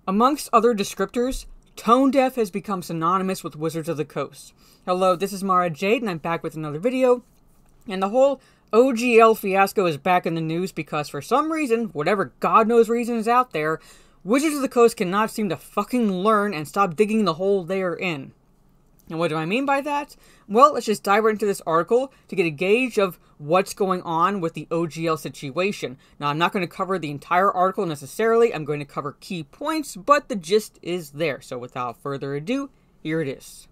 Amongst other descriptors, tone deaf has become synonymous with Wizards of the Coast. Hello, this is Mara Jade, and I'm back with another video. And the whole OGL fiasco is back in the news because for some reason, whatever God knows reason is out there, Wizards of the Coast cannot seem to fucking learn and stop digging the hole they're in. And what do I mean by that? Well, let's just dive right into this article to get a gauge of what's going on with the OGL situation. Now, I'm not going to cover the entire article necessarily. I'm going to cover key points, but the gist is there. So without further ado, here it is.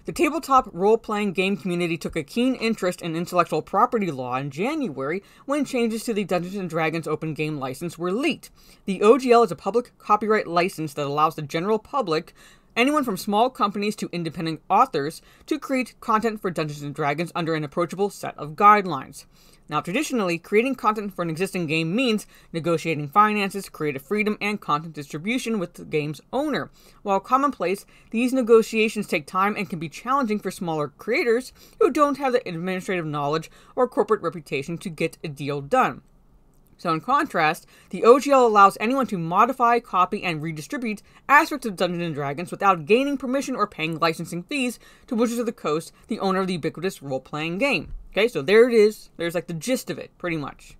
The tabletop role-playing game community took a keen interest in intellectual property law in January when changes to the Dungeons & Dragons open game license were leaked. The OGL is a public copyright license that allows the general public, anyone from small companies to independent authors, to create content for Dungeons & Dragons under an approachable set of guidelines. Now, traditionally, creating content for an existing game means negotiating finances, creative freedom, and content distribution with the game's owner. While commonplace, these negotiations take time and can be challenging for smaller creators who don't have the administrative knowledge or corporate reputation to get a deal done. So in contrast, the OGL allows anyone to modify, copy, and redistribute aspects of Dungeons & Dragons without gaining permission or paying licensing fees to Wizards of the Coast, the owner of the ubiquitous role-playing game. Okay, so there it is. There's like the gist of it, pretty much.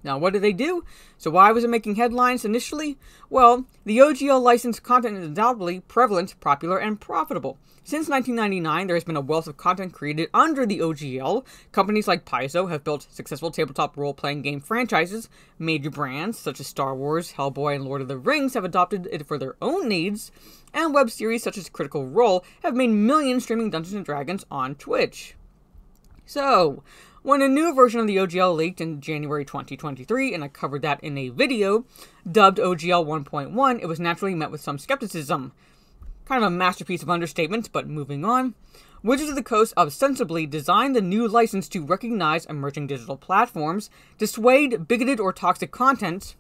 Now, what did they do? So why was it making headlines initially? Well, the OGL licensed content is undoubtedly prevalent, popular, and profitable. Since 1999, there has been a wealth of content created under the OGL. Companies like Paizo have built successful tabletop role-playing game franchises. Major brands such as Star Wars, Hellboy, and Lord of the Rings have adopted it for their own needs. And web series such as Critical Role have made millions streaming Dungeons & Dragons on Twitch. So, when a new version of the OGL leaked in January 2023, and I covered that in a video, dubbed OGL 1.1, it was naturally met with some skepticism. Kind of a masterpiece of understatement, but moving on. Wizards of the Coast ostensibly designed the new license to recognize emerging digital platforms, dissuade bigoted or toxic content.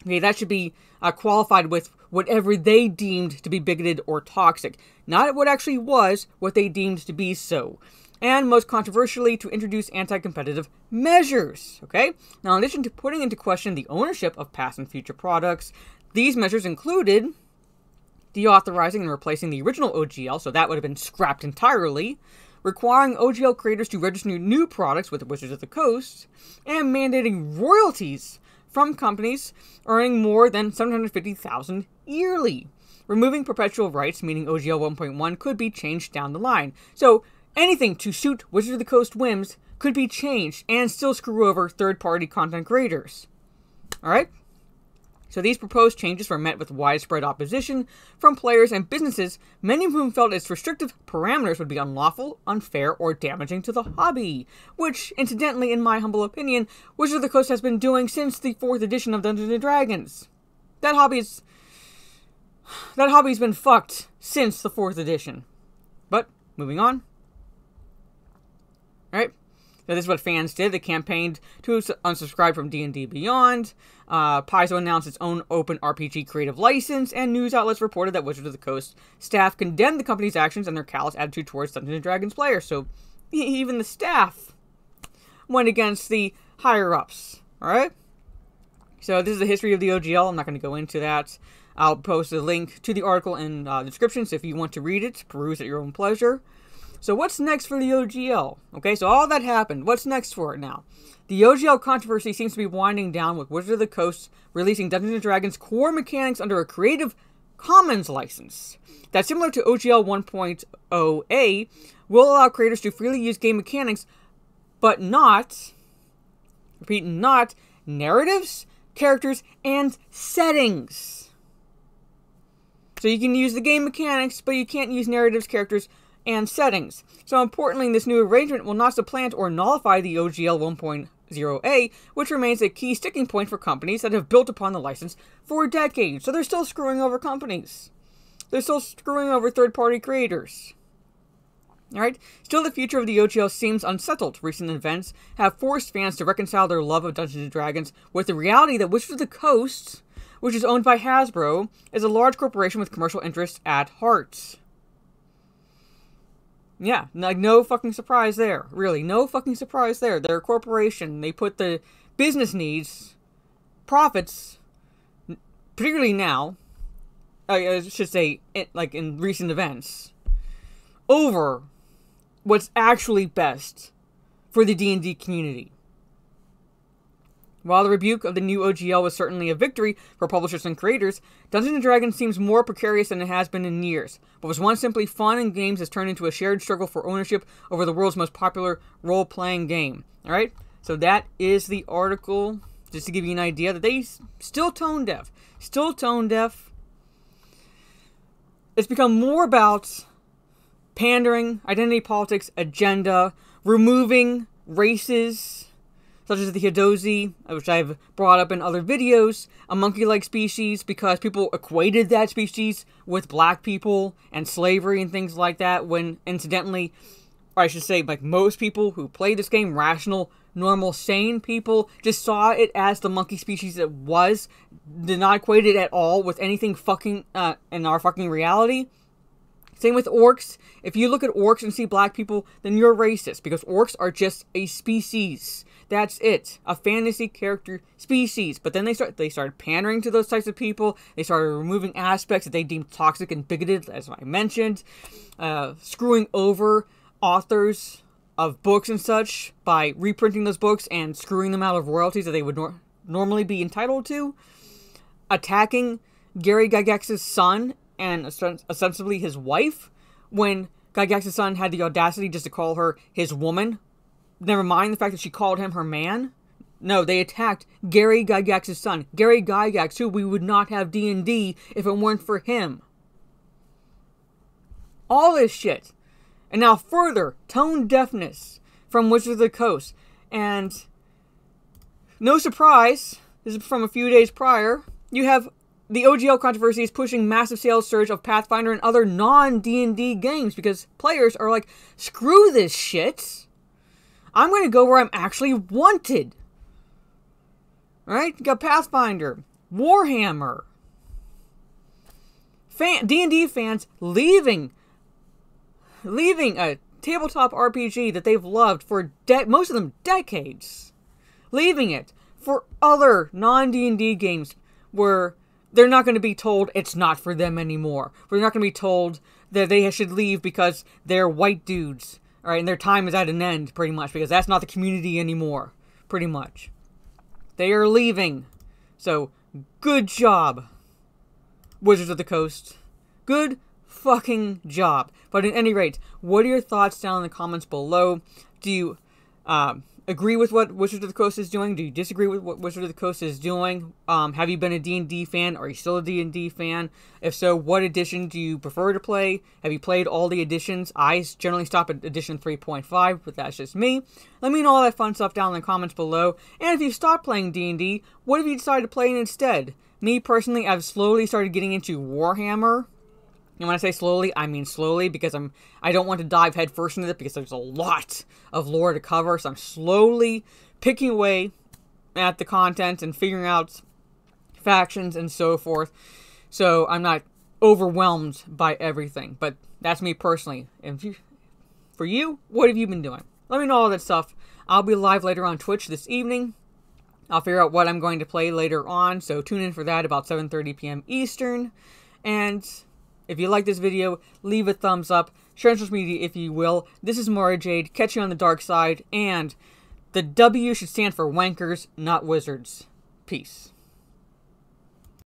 Okay, that should be qualified with whatever they deemed to be bigoted or toxic. Not what actually was, what they deemed to be so. And most controversially, to introduce anti-competitive measures, okay? Now, in addition to putting into question the ownership of past and future products, these measures included deauthorizing and replacing the original OGL, so that would have been scrapped entirely, requiring OGL creators to register new products with the Wizards of the Coast, and mandating royalties from companies earning more than $750,000 yearly. Removing perpetual rights, meaning OGL 1.1, could be changed down the line. So, anything to suit Wizards of the Coast whims could be changed and still screw over third-party content creators. Alright? So these proposed changes were met with widespread opposition from players and businesses, many of whom felt its restrictive parameters would be unlawful, unfair, or damaging to the hobby. Which, incidentally, in my humble opinion, Wizards of the Coast has been doing since the 4th edition of Dungeons & Dragons. That hobby's been fucked since the 4th edition. But, moving on. Alright, so this is what fans did. They campaigned to unsubscribe from D&D Beyond. Paizo announced its own open RPG creative license, and news outlets reported that Wizards of the Coast staff condemned the company's actions and their callous attitude towards Dungeons & Dragons players. So, even the staff went against the higher-ups. Alright? So, this is the history of the OGL. I'm not going to go into that. I'll post a link to the article in the description, so if you want to read it, peruse at your own pleasure. So what's next for the OGL? Okay, so all that happened. What's next for it now? The OGL controversy seems to be winding down with Wizards of the Coast releasing Dungeons & Dragons core mechanics under a Creative Commons license. That's similar to OGL 1.0a, will allow creators to freely use game mechanics, but not, repeat, not narratives, characters, and settings. So you can use the game mechanics, but you can't use narratives, characters, and settings. So importantly, this new arrangement will not supplant or nullify the OGL 1.0a, which remains a key sticking point for companies that have built upon the license for decades. So they're still screwing over companies. They're still screwing over third-party creators. Alright? Still, the future of the OGL seems unsettled. Recent events have forced fans to reconcile their love of Dungeons & Dragons with the reality that Wizards of the Coast, which is owned by Hasbro, is a large corporation with commercial interests at heart. Yeah, like, no fucking surprise there. Really, no fucking surprise there. They're a corporation. They put the business needs, profits, particularly now, I should say, like in recent events, over what's actually best for the D&D community. While the rebuke of the new OGL was certainly a victory for publishers and creators, Dungeons & Dragons seems more precarious than it has been in years. What was once simply fun and games has turned into a shared struggle for ownership over the world's most popular role-playing game. Alright? So that is the article, just to give you an idea that they still tone deaf. Still tone deaf. It's become more about pandering, identity politics, agenda, removing races, such as the Hadozi, which I've brought up in other videos, a monkey-like species, because people equated that species with black people and slavery and things like that, when incidentally, or I should say, like most people who play this game, rational, normal, sane people, just saw it as the monkey species it was, did not equate it at all with anything fucking, in our fucking reality. Same with orcs. If you look at orcs and see black people, then you're racist, because orcs are just a species. That's it. A fantasy character species. But then they started pandering to those types of people. They started removing aspects that they deemed toxic and bigoted, as I mentioned. Screwing over authors of books and such by reprinting those books and screwing them out of royalties that they would normally be entitled to. Attacking Gary Gygax's son and ostensibly his wife, when Gygax's son had the audacity just to call her his woman. Never mind the fact that she called him her man. No, they attacked Gary Gygax's son. Gary Gygax, who we would not have D&D if it weren't for him. All this shit. And now further, tone deafness from Wizards of the Coast. And no surprise, this is from a few days prior, you have the OGL controversy is pushing massive sales surge of Pathfinder and other non-D&D games, because players are like, screw this shit. I'm going to go where I'm actually wanted. Right? You got Pathfinder, Warhammer, D&D fans leaving a tabletop RPG that they've loved for most of them decades, leaving it for other non-D&D games where they're not going to be told it's not for them anymore. They're not going to be told that they should leave because they're white dudes. All right, and their time is at an end, pretty much, because that's not the community anymore, pretty much. They are leaving. So, good job, Wizards of the Coast. Good fucking job. But at any rate, what are your thoughts down in the comments below? Do you agree with what Wizards of the Coast is doing? Do you disagree with what Wizards of the Coast is doing? Have you been a D&D fan? Are you still a D&D fan? If so, what edition do you prefer to play? Have you played all the editions? I generally stop at edition 3.5, but that's just me. Let me know all that fun stuff down in the comments below. And if you stopped playing D&D, what have you decided to play instead? Me, personally, I've slowly started getting into Warhammer. And when I say slowly, I mean slowly, because I don't want to dive headfirst into it, because there's a lot of lore to cover, so I'm slowly picking away at the content and figuring out factions and so forth, so I'm not overwhelmed by everything. But that's me personally. And for you, what have you been doing? Let me know all that stuff. I'll be live later on Twitch this evening. I'll figure out what I'm going to play later on, so tune in for that about 7:30 p.m. Eastern. And if you like this video, leave a thumbs up. Share on social media if you will. This is Mara Jade. Catch you on the dark side. And the W should stand for wankers, not wizards. Peace.